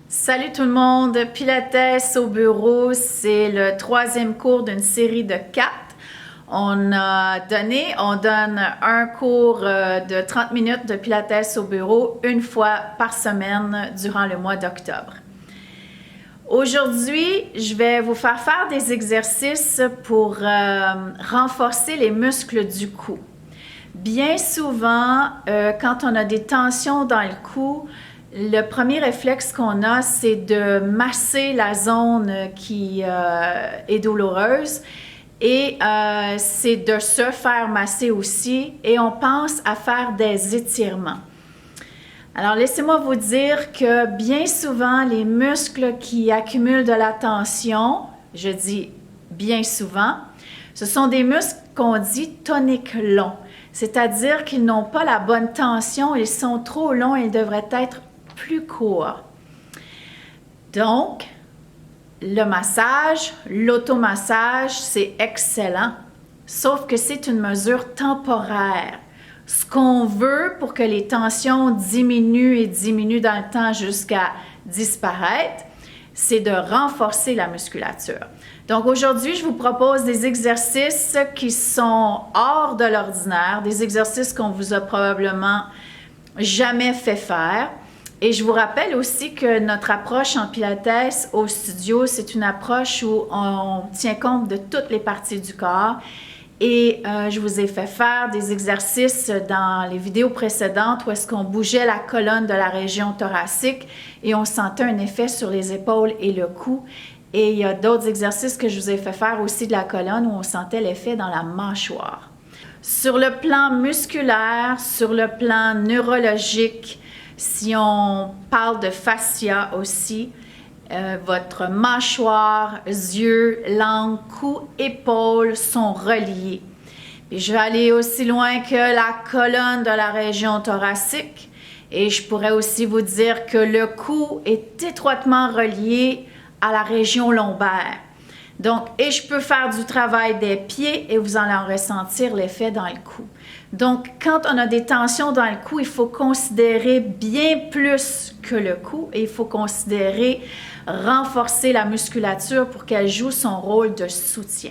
Salut tout le monde, Pilates au bureau, c'est le 3e cours d'une série de 4. On donne un cours de 30 minutes de Pilates au bureau une fois par semaine durant le mois d'octobre. Aujourd'hui, je vais vous faire des exercices pour renforcer les muscles du cou. Bien souvent, quand on a des tensions dans le cou, le premier réflexe qu'on a, c'est de masser la zone qui est douloureuse et c'est de se faire masser aussi et on pense à faire des étirements. Alors, laissez-moi vous dire que bien souvent, les muscles qui accumulent de la tension, je dis bien souvent, ce sont des muscles qu'on dit toniques longs, c'est-à-dire qu'ils n'ont pas la bonne tension, ils sont trop longs, ils devraient être plus court. Donc, le massage, l'automassage, c'est excellent, sauf que c'est une mesure temporaire. Ce qu'on veut pour que les tensions diminuent dans le temps jusqu'à disparaître, c'est de renforcer la musculature. Donc aujourd'hui, je vous propose des exercices qui sont hors de l'ordinaire, des exercices qu'on vous a probablement jamais fait faire. Et je vous rappelle aussi que notre approche en Pilates au studio, c'est une approche où on tient compte de toutes les parties du corps. Et je vous ai fait faire des exercices dans les vidéos précédentes où est-ce qu'on bougeait la colonne de la région thoracique et on sentait un effet sur les épaules et le cou. Et il y a d'autres exercices que je vous ai fait faire aussi de la colonne où on sentait l'effet dans la mâchoire. Sur le plan musculaire, sur le plan neurologique, si on parle de fascia aussi, votre mâchoire, yeux, langue, cou, épaules sont reliés. Puis je vais aller aussi loin que la colonne de la région thoracique et je pourrais aussi vous dire que le cou est étroitement relié à la région lombaire. Donc, et je peux faire du travail des pieds et vous allez en ressentir l'effet dans le cou. Donc, quand on a des tensions dans le cou, il faut considérer bien plus que le cou et il faut considérer renforcer la musculature pour qu'elle joue son rôle de soutien.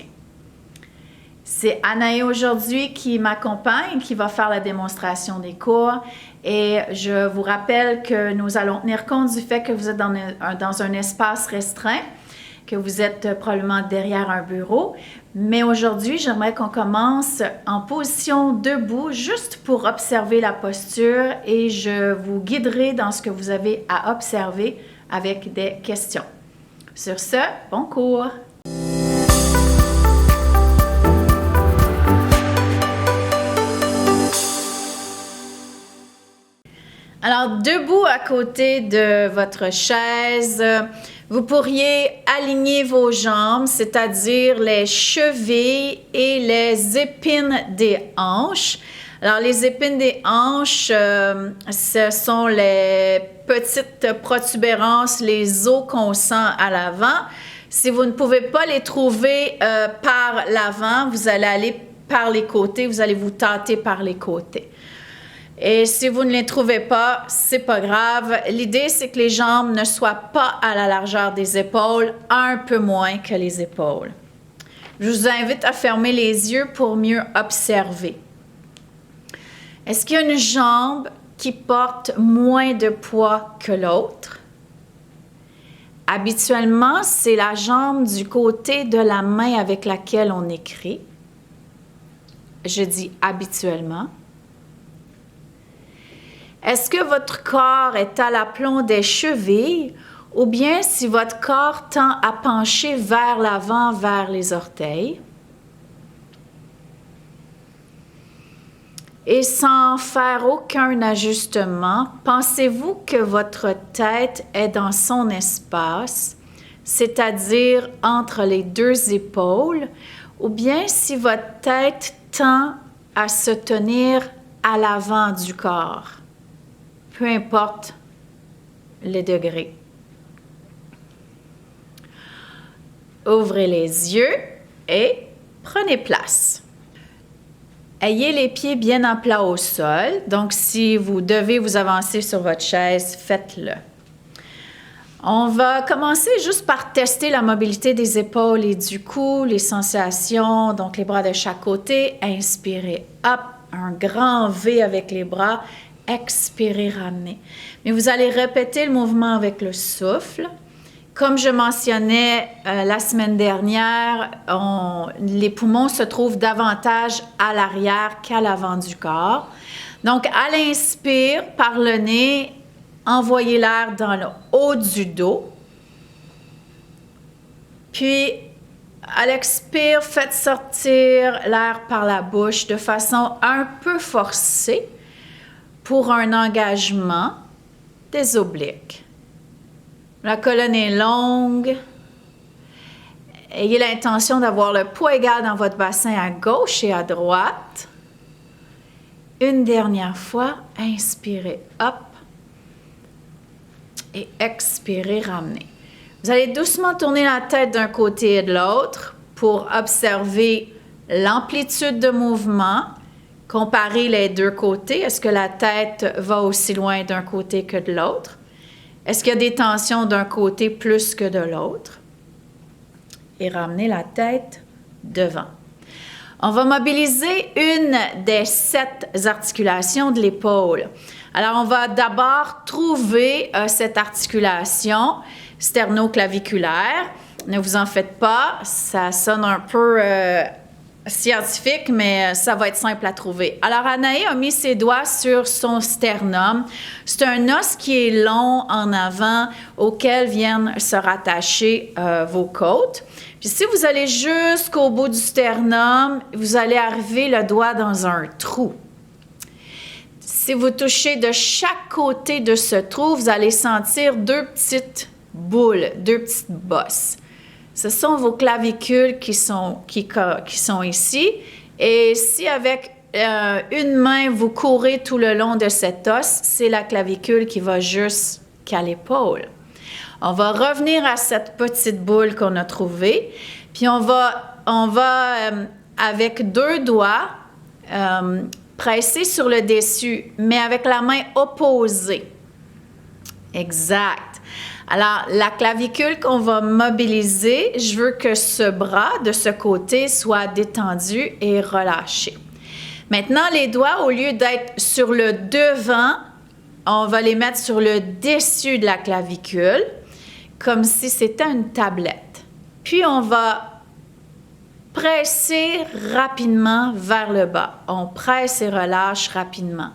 C'est Anaé aujourd'hui qui m'accompagne, qui va faire la démonstration des cours et je vous rappelle que nous allons tenir compte du fait que vous êtes dans un espace restreint, que vous êtes probablement derrière un bureau. Mais aujourd'hui, j'aimerais qu'on commence en position debout, juste pour observer la posture et je vous guiderai dans ce que vous avez à observer avec des questions. Sur ce, bon cours! Alors, debout à côté de votre chaise, vous pourriez aligner vos jambes, c'est-à-dire les chevilles et les épines des hanches. Alors, les épines des hanches, ce sont les petites protubérances, les os qu'on sent à l'avant. Si vous ne pouvez pas les trouver par l'avant, vous allez aller par les côtés, vous allez vous tâter par les côtés. Et si vous ne les trouvez pas, c'est pas grave. L'idée, c'est que les jambes ne soient pas à la largeur des épaules, un peu moins que les épaules. Je vous invite à fermer les yeux pour mieux observer. Est-ce qu'il y a une jambe qui porte moins de poids que l'autre? Habituellement, c'est la jambe du côté de la main avec laquelle on écrit. Je dis habituellement. Est-ce que votre corps est à l'aplomb des chevilles ou bien si votre corps tend à pencher vers l'avant, vers les orteils? Et sans faire aucun ajustement, pensez-vous que votre tête est dans son espace, c'est-à-dire entre les deux épaules, ou bien si votre tête tend à se tenir à l'avant du corps? Peu importe les degrés. Ouvrez les yeux et prenez place. Ayez les pieds bien en plat au sol. Donc, si vous devez vous avancer sur votre chaise, faites-le. On va commencer juste par tester la mobilité des épaules et du cou, les sensations, donc les bras de chaque côté. Inspirez, hop, un grand V avec les bras. Expirez, ramenez. Mais vous allez répéter le mouvement avec le souffle. Comme je mentionnais la semaine dernière, les poumons se trouvent davantage à l'arrière qu'à l'avant du corps. Donc, à l'inspire, par le nez, envoyez l'air dans le haut du dos. Puis, à l'expire, faites sortir l'air par la bouche de façon un peu forcée pour un engagement des obliques. La colonne est longue. Ayez l'intention d'avoir le poids égal dans votre bassin à gauche et à droite. Une dernière fois, inspirez, hop. Et expirez, ramenez. Vous allez doucement tourner la tête d'un côté et de l'autre pour observer l'amplitude de mouvement, comparer les deux côtés. Est-ce que la tête va aussi loin d'un côté que de l'autre? Est-ce qu'il y a des tensions d'un côté plus que de l'autre? Et ramenez la tête devant. On va mobiliser une des 7 articulations de l'épaule. Alors, on va d'abord trouver cette articulation sternoclaviculaire. Ne vous en faites pas, ça sonne un peu scientifique, mais ça va être simple à trouver. Alors, Anaé a mis ses doigts sur son sternum. C'est un os qui est long en avant auquel viennent se rattacher vos côtes. Puis si vous allez jusqu'au bout du sternum, vous allez arriver le doigt dans un trou. Si vous touchez de chaque côté de ce trou, vous allez sentir 2 petites boules, 2 petites bosses. Ce sont vos clavicules qui sont ici. Et si avec une main, vous courez tout le long de cet os, c'est la clavicule qui va jusqu'à l'épaule. On va revenir à cette petite boule qu'on a trouvée. Puis on va avec 2 doigts, presser sur le dessus, mais avec la main opposée. Exact. Alors, la clavicule qu'on va mobiliser, je veux que ce bras de ce côté soit détendu et relâché. Maintenant, les doigts, au lieu d'être sur le devant, on va les mettre sur le dessus de la clavicule, comme si c'était une tablette. Puis, on va presser rapidement vers le bas. On presse et relâche rapidement,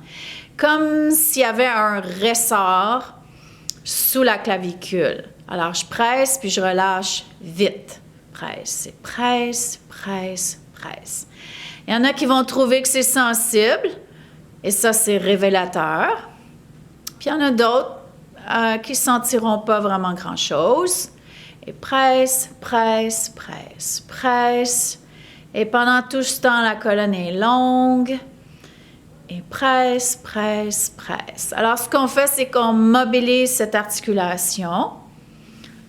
comme s'il y avait un ressort sous la clavicule. Alors, je presse, puis je relâche vite. Presse, presse, presse, presse. Il y en a qui vont trouver que c'est sensible, et ça, c'est révélateur. Puis il y en a d'autres qui ne sentiront pas vraiment grand-chose. Et presse, presse, presse, presse. Et pendant tout ce temps, la colonne est longue. Et presse, presse, presse. Alors, ce qu'on fait, c'est qu'on mobilise cette articulation.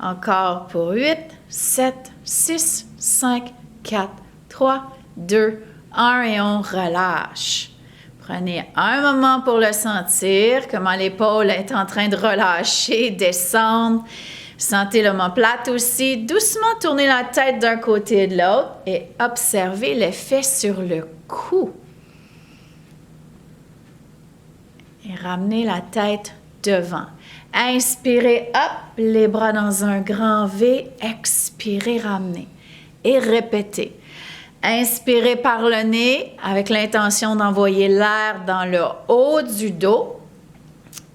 Encore pour 8, 7, 6, 5, 4, 3, 2, 1 et on relâche. Prenez un moment pour le sentir, comment l'épaule est en train de relâcher, descendre. Sentez l'omoplate aussi. Doucement tournez la tête d'un côté et de l'autre et observez l'effet sur le cou. Et ramenez la tête devant. Inspirez, hop, les bras dans un grand V. Expirez, ramenez. Et répétez. Inspirez par le nez avec l'intention d'envoyer l'air dans le haut du dos.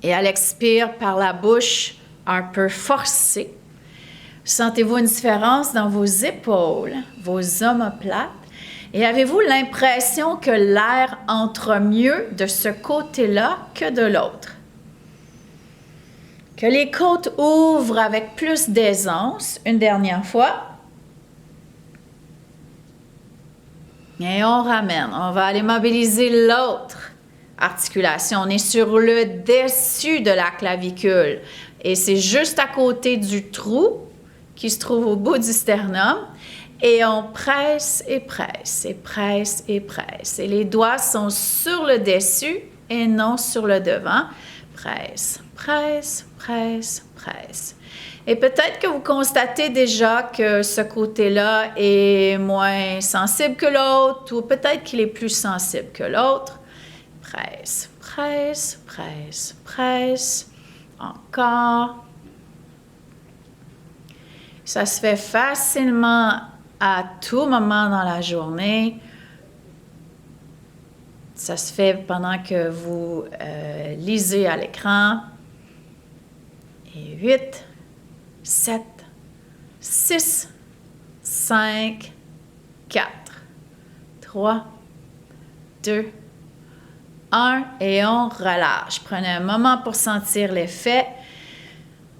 Et à l'expire par la bouche, un peu forcé. Sentez-vous une différence dans vos épaules, vos omoplates? Et avez-vous l'impression que l'air entre mieux de ce côté-là que de l'autre? Que les côtes ouvrent avec plus d'aisance. Une dernière fois. Et on ramène. On va aller mobiliser l'autre articulation. On est sur le dessus de la clavicule. Et c'est juste à côté du trou qui se trouve au bout du sternum. Et on presse et presse et presse et presse. Et les doigts sont sur le dessus et non sur le devant. Presse, presse, presse, presse. Et peut-être que vous constatez déjà que ce côté-là est moins sensible que l'autre, ou peut-être qu'il est plus sensible que l'autre. Presse, presse, presse, presse. Encore. Ça se fait facilement à tout moment dans la journée. Ça se fait pendant que vous lisez à l'écran. Et 8, 7, 6, 5, 4, 3, 2, 1 et on relâche. Prenez un moment pour sentir l'effet.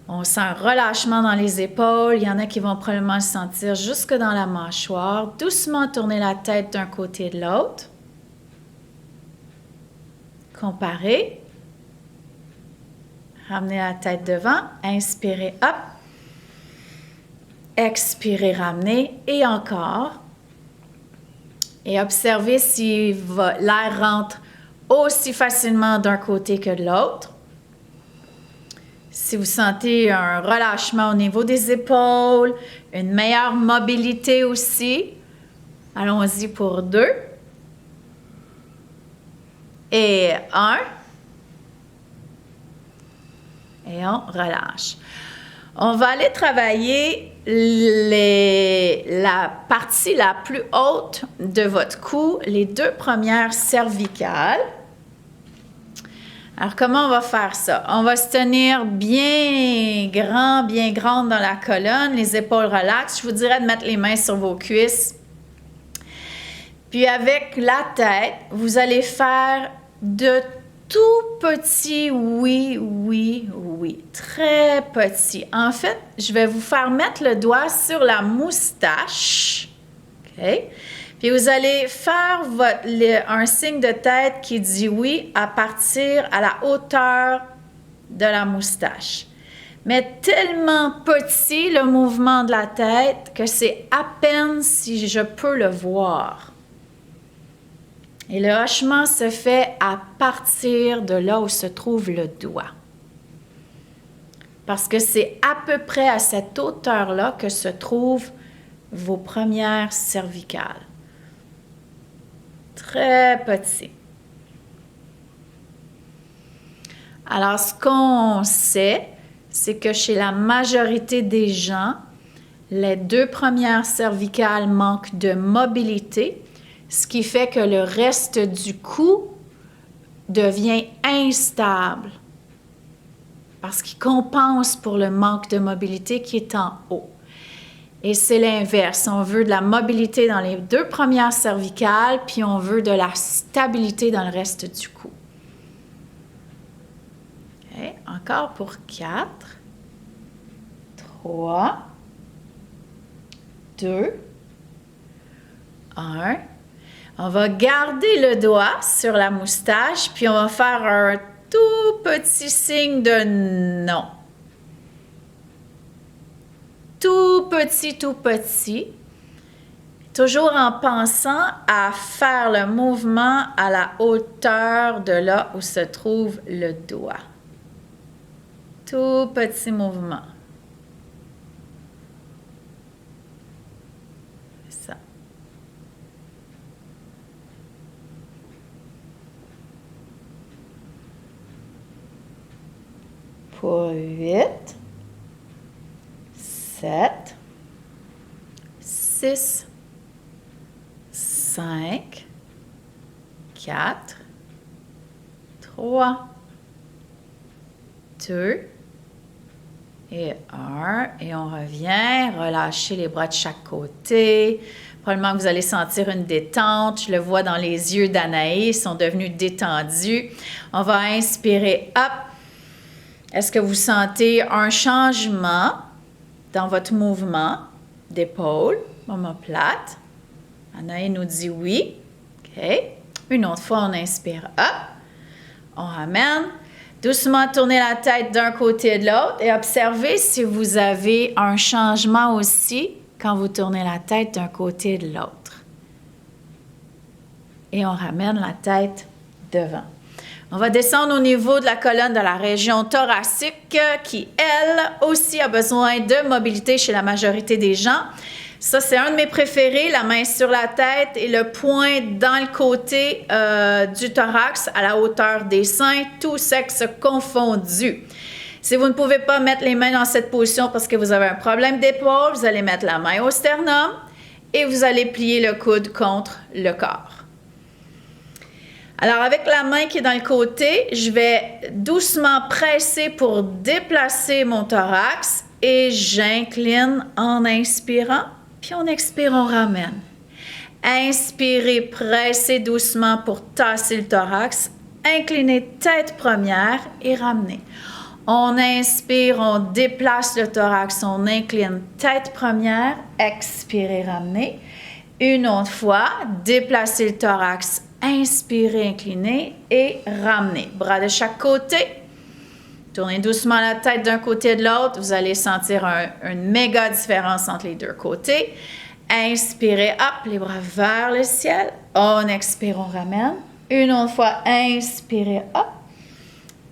On sent un relâchement dans les épaules. Il y en a qui vont probablement le sentir jusque dans la mâchoire. Doucement tournez la tête d'un côté et de l'autre. Comparez. Ramenez la tête devant. Inspirez, hop. Expirez, ramenez. Et encore. Et observez si l'air rentre aussi facilement d'un côté que de l'autre. Si vous sentez un relâchement au niveau des épaules, une meilleure mobilité aussi, allons-y pour 2. Et 1. Et on relâche. On va aller travailler la partie la plus haute de votre cou, les 2 premières cervicales. Alors, comment on va faire ça? On va se tenir bien grande dans la colonne, les épaules relaxes. Je vous dirais de mettre les mains sur vos cuisses. Puis avec la tête, vous allez faire de tout petits oui, oui, oui. Très petits. En fait, je vais vous faire mettre le doigt sur la moustache. OK? Puis vous allez faire un signe de tête qui dit oui à partir à la hauteur de la moustache. Mais tellement petit le mouvement de la tête que c'est à peine si je peux le voir. Et le hochement se fait à partir de là où se trouve le doigt. Parce que c'est à peu près à cette hauteur-là que se trouvent vos premières cervicales. Très petit. Alors, ce qu'on sait, c'est que chez la majorité des gens, les 2 premières cervicales manquent de mobilité, ce qui fait que le reste du cou devient instable parce qu'il compense pour le manque de mobilité qui est en haut. Et c'est l'inverse. On veut de la mobilité dans les 2 premières cervicales, puis on veut de la stabilité dans le reste du cou. Okay. Encore pour 4, 3, 2, 1. On va garder le doigt sur la moustache, puis on va faire un tout petit signe de non. Tout petit, tout petit. Toujours en pensant à faire le mouvement à la hauteur de là où se trouve le doigt. Tout petit mouvement. Ça. Pour 8, 7, 6, 5, 4, 3, 2 et 1. Et on revient. Relâchez les bras de chaque côté. Probablement que vous allez sentir une détente. Je le vois dans les yeux d'Anaïs. Ils sont devenus détendus. On va inspirer. Hop. Est-ce que vous sentez un changement dans votre mouvement d'épaule, omoplate? Anaïs nous dit oui. OK. Une autre fois, on inspire. Hop. On ramène. Doucement, tournez la tête d'un côté et de l'autre et observez si vous avez un changement aussi quand vous tournez la tête d'un côté et de l'autre. Et on ramène la tête devant. On va descendre au niveau de la colonne de la région thoracique qui, elle, aussi a besoin de mobilité chez la majorité des gens. Ça, c'est un de mes préférés, la main sur la tête et le poing dans le côté du thorax à la hauteur des seins, tout sexe confondu. Si vous ne pouvez pas mettre les mains dans cette position parce que vous avez un problème d'épaule, vous allez mettre la main au sternum et vous allez plier le coude contre le corps. Alors, avec la main qui est dans le côté, je vais doucement presser pour déplacer mon thorax et j'incline en inspirant, puis on expire, on ramène. Inspirez, pressez doucement pour tasser le thorax, inclinez tête première et ramenez. On inspire, on déplace le thorax, on incline tête première, expirez, ramenez. Une autre fois, déplacez le thorax, inspirez, inclinez et ramenez. Bras de chaque côté. Tournez doucement la tête d'un côté et de l'autre. Vous allez sentir une méga différence entre les deux côtés. Inspirez, hop, les bras vers le ciel. On expire, on ramène. Une autre fois, inspirez, hop,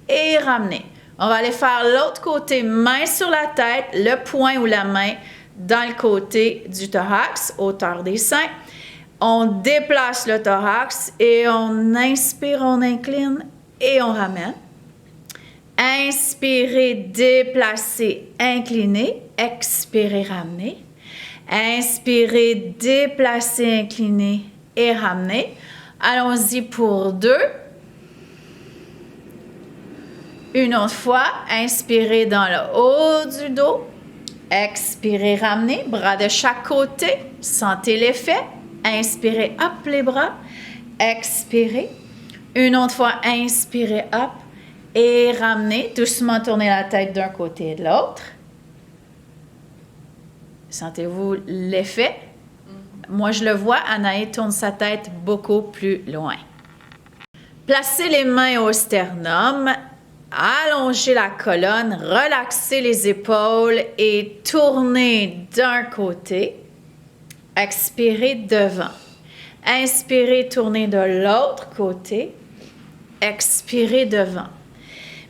et ramenez. On va aller faire l'autre côté, main sur la tête, le poing ou la main dans le côté du thorax, hauteur des seins. On déplace le thorax et on inspire, on incline et on ramène. Inspirez, déplacez, inclinez, expirez, ramenez. Inspirez, déplacez, inclinez et ramenez. Allons-y pour 2. Une autre fois, inspirez dans le haut du dos. Expirez, ramenez, bras de chaque côté. Sentez l'effet. Inspirez, hop, les bras. Expirez. Une autre fois, inspirez, hop. Et ramenez. Doucement tournez la tête d'un côté et de l'autre. Sentez-vous l'effet? Moi, je le vois. Anaï tourne sa tête beaucoup plus loin. Placez les mains au sternum. Allongez la colonne. Relaxez les épaules et tournez d'un côté. Expirez devant. Inspirez, tournez de l'autre côté. Expirez devant.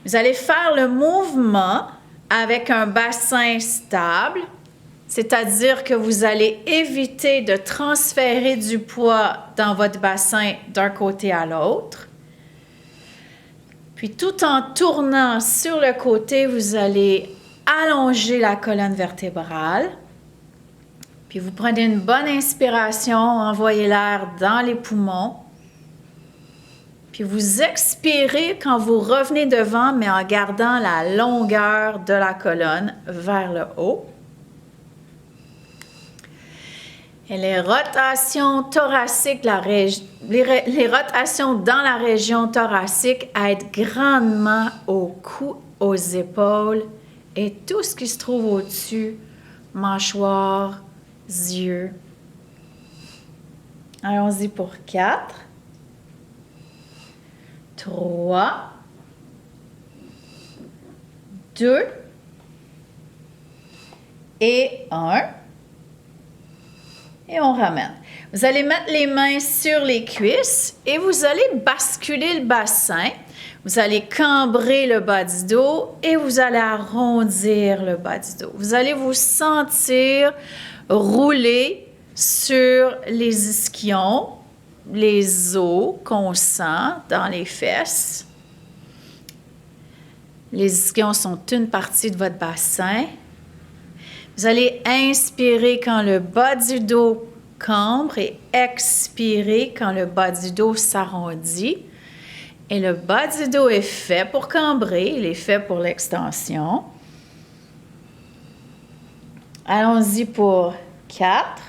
Vous allez faire le mouvement avec un bassin stable, c'est-à-dire que vous allez éviter de transférer du poids dans votre bassin d'un côté à l'autre. Puis tout en tournant sur le côté, vous allez allonger la colonne vertébrale. Puis vous prenez une bonne inspiration, envoyez l'air dans les poumons. Puis vous expirez quand vous revenez devant, mais en gardant la longueur de la colonne vers le haut. Et les rotations thoraciques, les rotations dans la région thoracique aident grandement au cou, aux épaules et tout ce qui se trouve au-dessus, mâchoire, yeux. Allons-y pour 4, 3, 2 et 1. Et on ramène. Vous allez mettre les mains sur les cuisses et vous allez basculer le bassin. Vous allez cambrer le bas du dos et vous allez arrondir le bas du dos. Vous allez vous sentir rouler sur les ischions, les os qu'on sent dans les fesses. Les ischions sont une partie de votre bassin. Vous allez inspirer quand le bas du dos cambre et expirer quand le bas du dos s'arrondit. Et le bas du dos est fait pour cambrer, il est fait pour l'extension. Allons-y pour 4,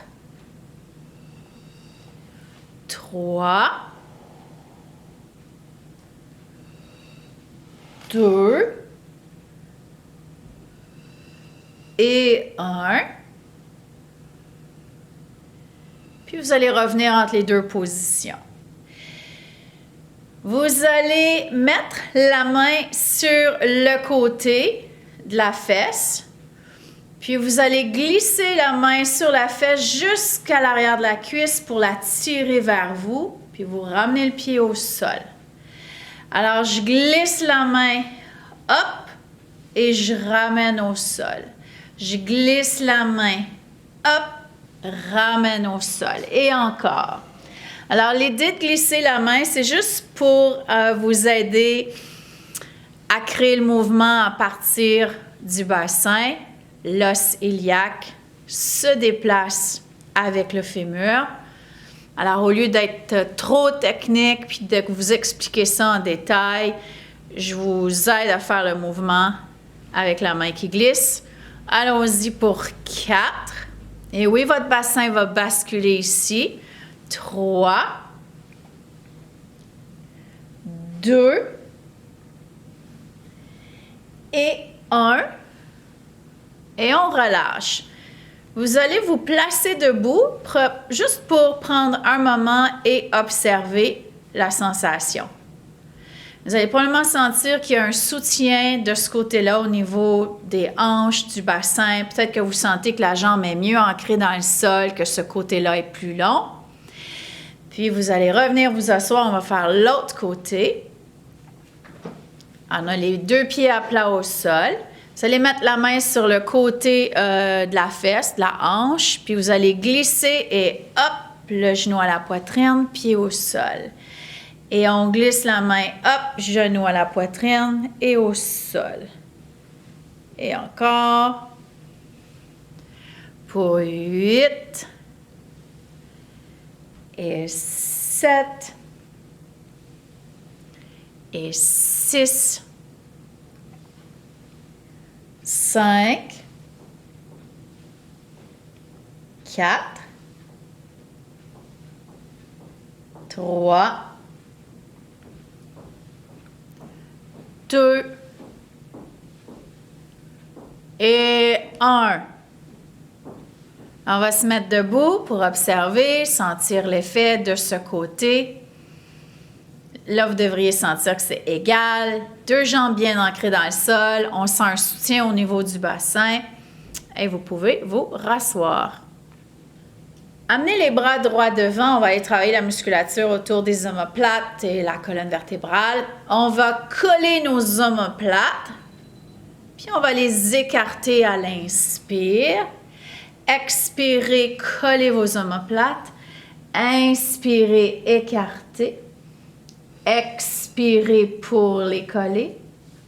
3, 2 et 1. Puis vous allez revenir entre les deux positions. Vous allez mettre la main sur le côté de la fesse. Puis vous allez glisser la main sur la fesse jusqu'à l'arrière de la cuisse pour la tirer vers vous. Puis vous ramenez le pied au sol. Alors, je glisse la main, hop, et je ramène au sol. Je glisse la main, hop, ramène au sol. Et encore. Alors, l'idée de glisser la main, c'est juste pour vous aider à créer le mouvement à partir du bassin. L'os iliaque se déplace avec le fémur. Alors, au lieu d'être trop technique puis de vous expliquer ça en détail, je vous aide à faire le mouvement avec la main qui glisse. Allons-y pour 4. Et oui, votre bassin va basculer ici. 3, 2 et 1. Et on relâche. Vous allez vous placer debout juste pour prendre un moment et observer la sensation. Vous allez probablement sentir qu'il y a un soutien de ce côté-là au niveau des hanches, du bassin. Peut-être que vous sentez que la jambe est mieux ancrée dans le sol, que ce côté-là est plus long. Puis vous allez revenir vous asseoir, on va faire l'autre côté. On a les 2 pieds à plat au sol. Vous allez mettre la main sur le côté de la fesse, de la hanche, puis vous allez glisser et hop, le genou à la poitrine, pied au sol. Et on glisse la main, hop, genou à la poitrine et au sol. Et encore. Pour 8. Et 7. Et 6. 5, 4, 3, 2 et 1. On va se mettre debout pour observer, sentir l'effet de ce côté. Là, vous devriez sentir que c'est égal. 2 jambes bien ancrées dans le sol. On sent un soutien au niveau du bassin. Et vous pouvez vous rasseoir. Amenez les bras droits devant. On va aller travailler la musculature autour des omoplates et la colonne vertébrale. On va coller nos omoplates. Puis on va les écarter à l'inspire. Expirez, collez vos omoplates. Inspirez, écartez. Expirez pour les coller.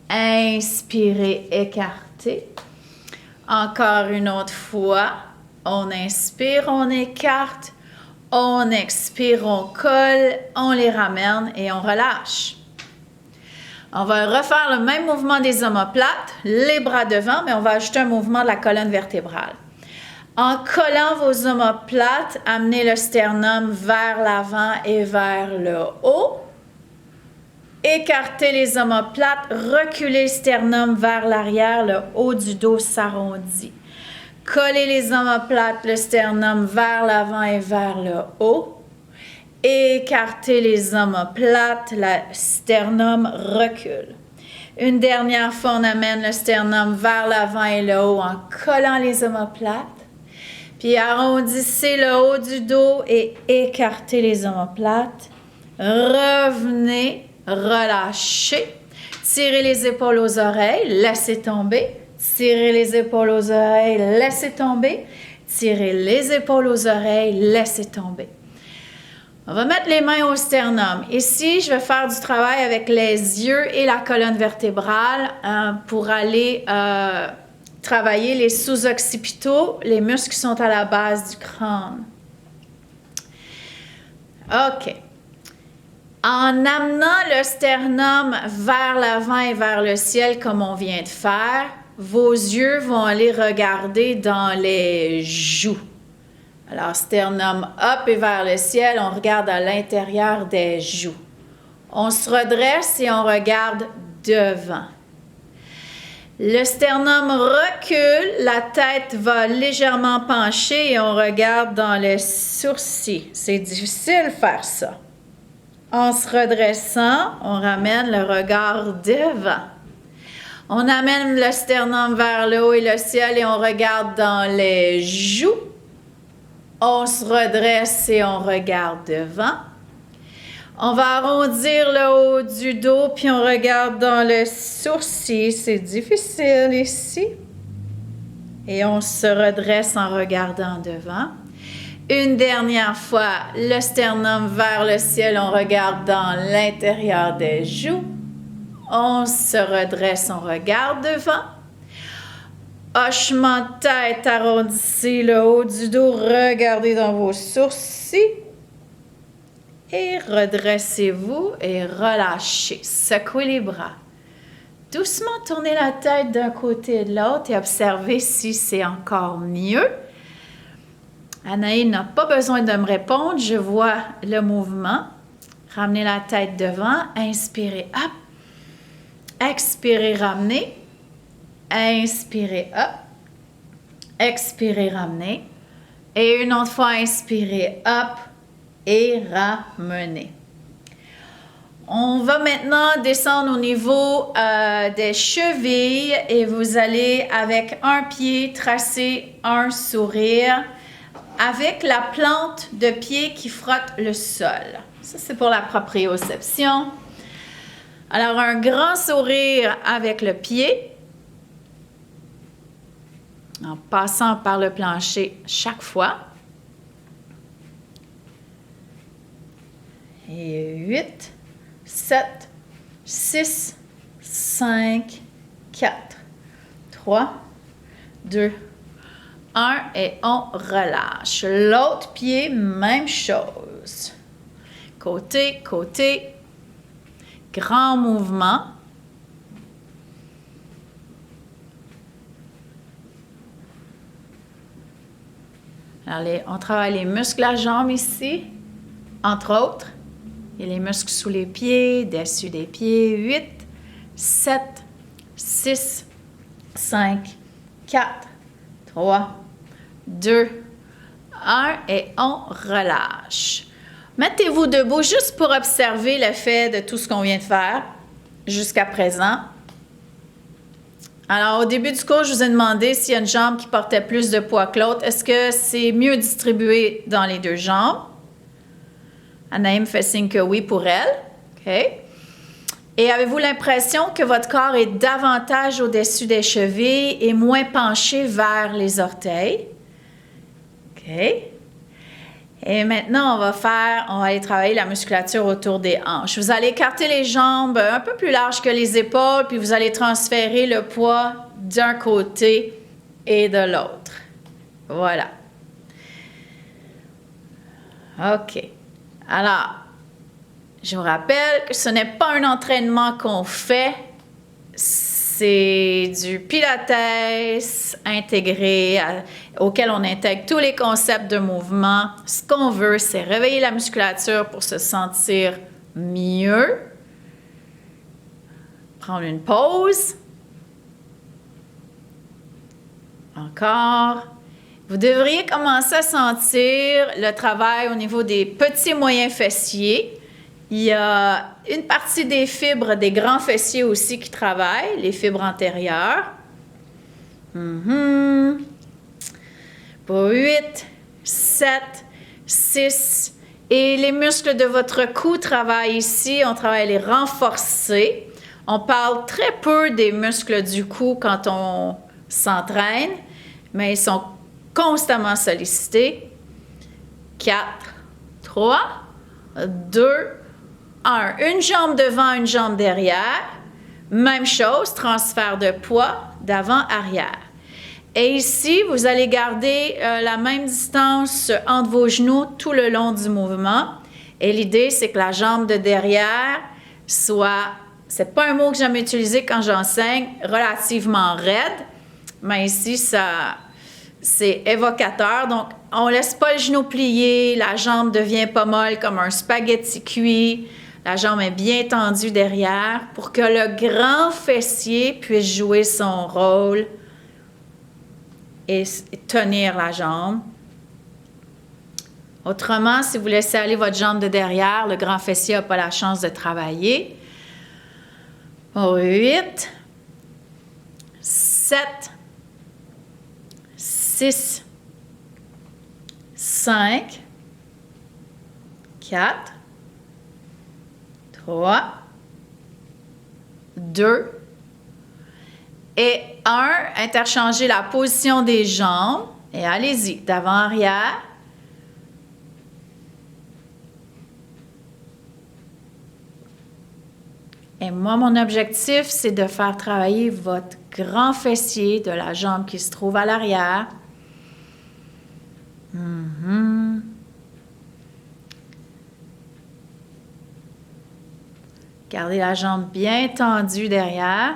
Inspirez, écartez. Encore une autre fois. On inspire, on écarte. On expire, on colle. On les ramène et on relâche. On va refaire le même mouvement des omoplates, les bras devant, mais on va ajouter un mouvement de la colonne vertébrale. En collant vos omoplates, amenez le sternum vers l'avant et vers le haut. Écartez les omoplates, reculez le sternum vers l'arrière, le haut du dos s'arrondit. Collez les omoplates, le sternum vers l'avant et vers le haut. Écartez les omoplates, le sternum recule. Une dernière fois, on amène le sternum vers l'avant et le haut en collant les omoplates. Puis arrondissez le haut du dos et écartez les omoplates. Revenez. Relâchez. Tirez les épaules aux oreilles. Laissez tomber. Tirez les épaules aux oreilles. Laissez tomber. Tirez les épaules aux oreilles. Laissez tomber. On va mettre les mains au sternum. Ici, je vais faire du travail avec les yeux et la colonne vertébrale pour aller travailler les sous-occipitaux, les muscles qui sont à la base du crâne. OK. En amenant le sternum vers l'avant et vers le ciel comme on vient de faire, vos yeux vont aller regarder dans les joues. Alors, sternum up et vers le ciel, on regarde à l'intérieur des joues. On se redresse et on regarde devant. Le sternum recule, la tête va légèrement pencher et on regarde dans les sourcils. C'est difficile de faire ça. En se redressant, on ramène le regard devant. On amène le sternum vers le haut et le ciel et on regarde dans les joues. On se redresse et on regarde devant. On va arrondir le haut du dos, puis on regarde dans le sourcil. C'est difficile ici. Et on se redresse en regardant devant. Une dernière fois, le sternum vers le ciel. On regarde dans l'intérieur des joues. On se redresse, on regarde devant. Hochement de tête, arrondissez le haut du dos. Regardez dans vos sourcils. Et redressez-vous et relâchez. Secouez les bras. Doucement tournez la tête d'un côté et de l'autre et observez si c'est encore mieux. Anaï n'a pas besoin de me répondre. Je vois le mouvement. Ramenez la tête devant. Inspirez, hop. Expirez, ramenez. Inspirez, hop. Expirez, ramenez. Et une autre fois, inspirez, hop. Et ramenez. On va maintenant descendre au niveau des chevilles et vous allez avec un pied tracer un sourire avec la plante de pied qui frotte le sol. Ça, c'est pour la proprioception. Alors, un grand sourire avec le pied en passant par le plancher chaque fois. Et 8, 7, 6, 5, 4, 3, 2, 1 et on relâche. L'autre pied, même chose. Côté, côté. Grand mouvement. Alors, on travaille les muscles à la jambe ici, entre autres. Il y a les muscles sous les pieds, dessus des pieds. 8, 7, 6, 5, 4, 3, 2, 1 et on relâche. Mettez-vous debout juste pour observer l'effet de tout ce qu'on vient de faire jusqu'à présent. Alors, au début du cours, je vous ai demandé s'il y a une jambe qui portait plus de poids que l'autre. Est-ce que c'est mieux distribué dans les deux jambes? Anaïm fait signe que oui pour elle. OK. Et avez-vous l'impression que votre corps est davantage au-dessus des chevilles et moins penché vers les orteils? OK. Et maintenant, on va aller travailler la musculature autour des hanches. Vous allez écarter les jambes un peu plus larges que les épaules, puis vous allez transférer le poids d'un côté et de l'autre. Voilà. OK. Alors, je vous rappelle que ce n'est pas un entraînement qu'on fait, c'est du pilates intégré auquel on intègre tous les concepts de mouvement. Ce qu'on veut, c'est réveiller la musculature pour se sentir mieux. Prendre une pause. Encore. Vous devriez commencer à sentir le travail au niveau des petits moyens fessiers. Il y a une partie des fibres des grands fessiers aussi qui travaillent, les fibres antérieures. Pour 8, 7, 6. Et les muscles de votre cou travaillent ici. On travaille à les renforcer. On parle très peu des muscles du cou quand on s'entraîne, mais ils sont constamment sollicités. 4, 3, 2, 1. Une jambe devant, une jambe derrière. Même chose, transfert de poids d'avant-arrière. Et ici, vous allez garder la même distance entre vos genoux tout le long du mouvement. Et l'idée, c'est que la jambe de derrière soit, c'est pas un mot que j'aime utiliser quand j'enseigne, relativement raide. Mais ici, c'est évocateur. Donc, on ne laisse pas le genou plié, la jambe devient pas molle comme un spaghetti cuit. La jambe est bien tendue derrière pour que le grand fessier puisse jouer son rôle et tenir la jambe. Autrement, si vous laissez aller votre jambe de derrière, le grand fessier n'a pas la chance de travailler. 8, 7, 6, 5, 4, 3, 2 et 1. Interchangez la position des jambes et allez-y, d'avant-arrière. Et moi, mon objectif, c'est de faire travailler votre grand fessier de la jambe qui se trouve à l'arrière. Gardez la jambe bien tendue derrière.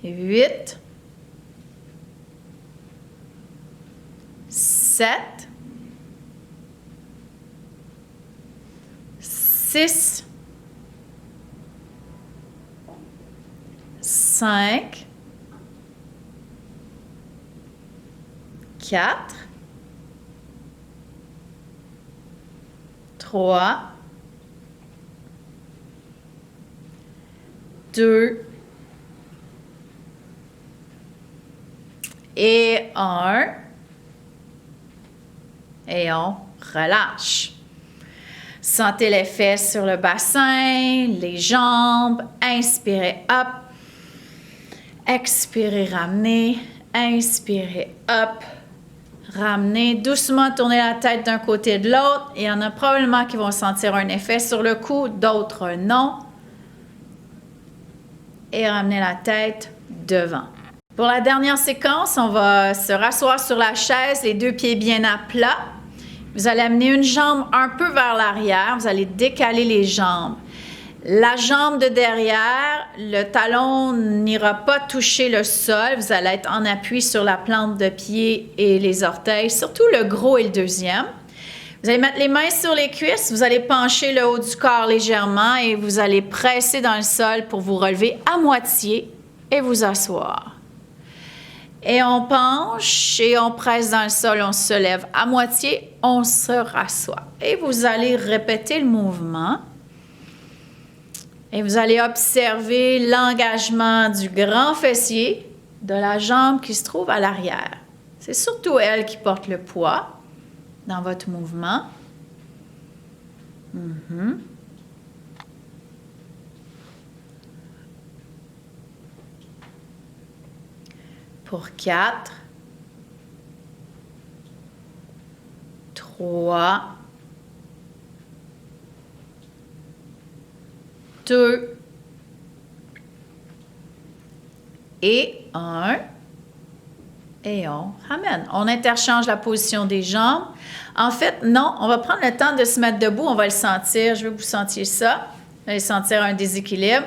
Et 8, 7, 6, 5, 4, 3, 2 et 1. Et on relâche. Sentez les fesses sur le bassin, les jambes. Inspirez, hop. Expirez, ramenez. Inspirez, hop. Ramenez. Doucement, tournez la tête d'un côté de l'autre. Il y en a probablement qui vont sentir un effet sur le cou, d'autres non. Et ramenez la tête devant. Pour la dernière séquence, on va se rasseoir sur la chaise, les deux pieds bien à plat. Vous allez amener une jambe un peu vers l'arrière. Vous allez décaler les jambes. La jambe de derrière, le talon n'ira pas toucher le sol. Vous allez être en appui sur la plante de pied et les orteils, surtout le gros et le deuxième. Vous allez mettre les mains sur les cuisses. Vous allez pencher le haut du corps légèrement et vous allez presser dans le sol pour vous relever à moitié et vous asseoir. Et on penche et on presse dans le sol, on se lève à moitié, on se rassoit. Et vous allez répéter le mouvement. Et vous allez observer l'engagement du grand fessier de la jambe qui se trouve à l'arrière. C'est surtout elle qui porte le poids dans votre mouvement. Pour 4, 3, 2 et 1. Et on ramène. On interchange la position des jambes. En fait, non, on va prendre le temps de se mettre debout. On va le sentir. Je veux que vous sentiez ça. Vous allez sentir un déséquilibre.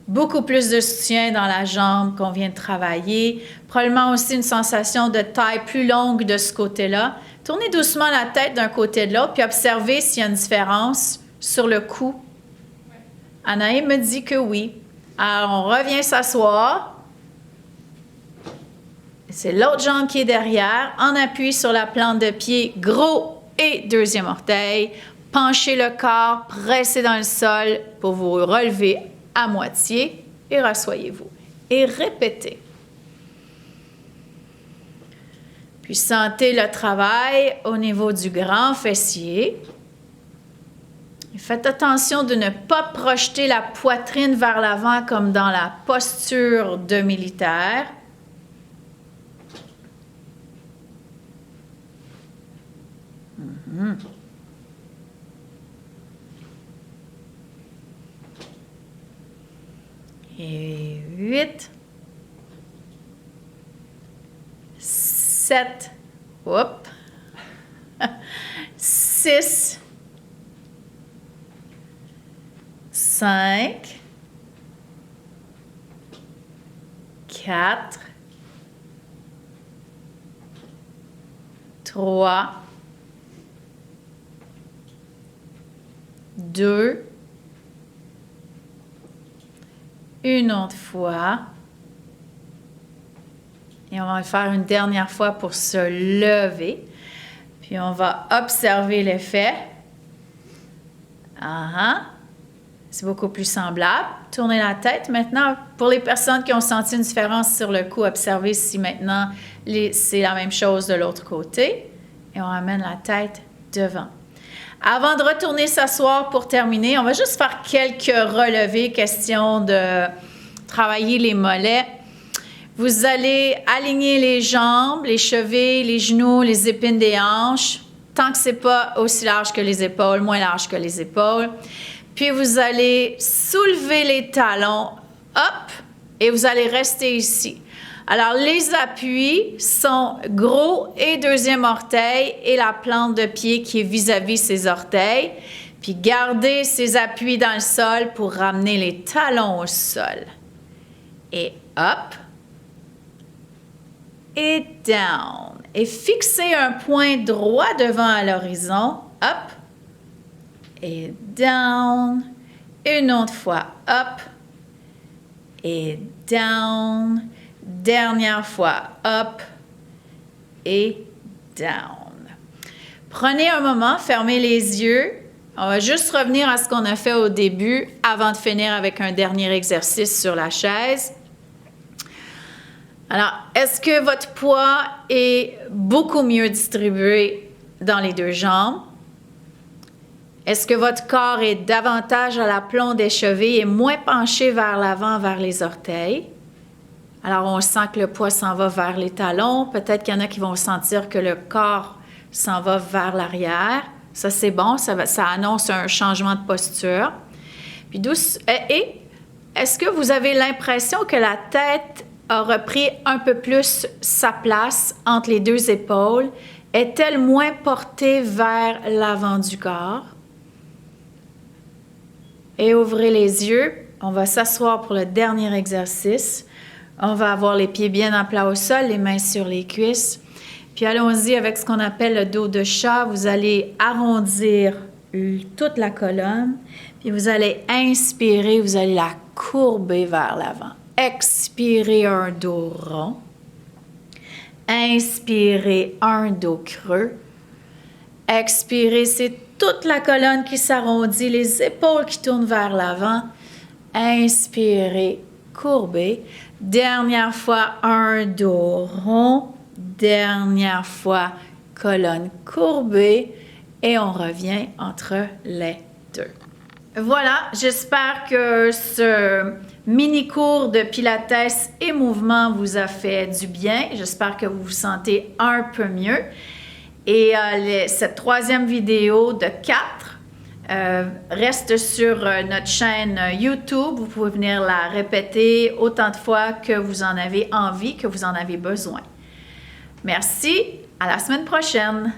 Beaucoup plus de soutien dans la jambe qu'on vient de travailler. Probablement aussi une sensation de taille plus longue de ce côté-là. Tournez doucement la tête d'un côté de l'autre, puis observez s'il y a une différence sur le cou. Anaïm me dit que oui. Alors, on revient s'asseoir. C'est l'autre jambe qui est derrière, en appui sur la plante de pied, gros et deuxième orteil. Penchez le corps, pressez dans le sol pour vous relever à moitié et rassoyez-vous. Et répétez. Puis sentez le travail au niveau du grand fessier. Et faites attention de ne pas projeter la poitrine vers l'avant comme dans la posture de militaire. Et 8, 7, 6, 5, 4, 3, 2, une autre fois. Et on va le faire une dernière fois pour se lever. Puis on va observer l'effet. C'est beaucoup plus semblable. Tournez la tête. Maintenant, pour les personnes qui ont senti une différence sur le cou, observez si maintenant c'est la même chose de l'autre côté. et on ramène la tête devant. Avant de retourner s'asseoir pour terminer, on va juste faire quelques relevés, question de travailler les mollets. Vous allez aligner les jambes, les chevilles, les genoux, les épines des hanches, tant que c'est pas aussi large que les épaules, moins large que les épaules. Puis vous allez soulever les talons, hop, et vous allez rester ici. Alors, les appuis sont gros et deuxième orteil et la plante de pied qui est vis-à-vis ses orteils. Puis gardez ces appuis dans le sol pour ramener les talons au sol. Et hop. Et down. Et fixez un point droit devant à l'horizon. Up. Et down. Une autre fois. Up. Et down. Dernière fois. Up. Et down. Prenez un moment, fermez les yeux. On va juste revenir à ce qu'on a fait au début avant de finir avec un dernier exercice sur la chaise. Alors, est-ce que votre poids est beaucoup mieux distribué dans les deux jambes? Est-ce que votre corps est davantage à l'aplomb des chevilles et moins penché vers l'avant, vers les orteils? Alors, on sent que le poids s'en va vers les talons. Peut-être qu'il y en a qui vont sentir que le corps s'en va vers l'arrière. Ça, c'est bon. Ça annonce un changement de posture. Puis et est-ce que vous avez l'impression que la tête a repris un peu plus sa place entre les deux épaules? Est-elle moins portée vers l'avant du corps? Et ouvrez les yeux. On va s'asseoir pour le dernier exercice. On va avoir les pieds bien en plat au sol, les mains sur les cuisses. Puis allons-y avec ce qu'on appelle le dos de chat. Vous allez arrondir toute la colonne. Puis vous allez inspirer, vous allez la courber vers l'avant. Expirez un dos rond. Inspirez un dos creux. Expirez, c'est toute la colonne qui s'arrondit, les épaules qui tournent vers l'avant. Inspirez, courbez. Dernière fois, un dos rond. Dernière fois, colonne courbée. Et on revient entre les deux. Voilà, j'espère que ce mini-cours de Pilates et mouvement vous a fait du bien. J'espère que vous vous sentez un peu mieux. Et cette troisième vidéo de 4 reste sur notre chaîne YouTube. Vous pouvez venir la répéter autant de fois que vous en avez envie, que vous en avez besoin. Merci, à la semaine prochaine.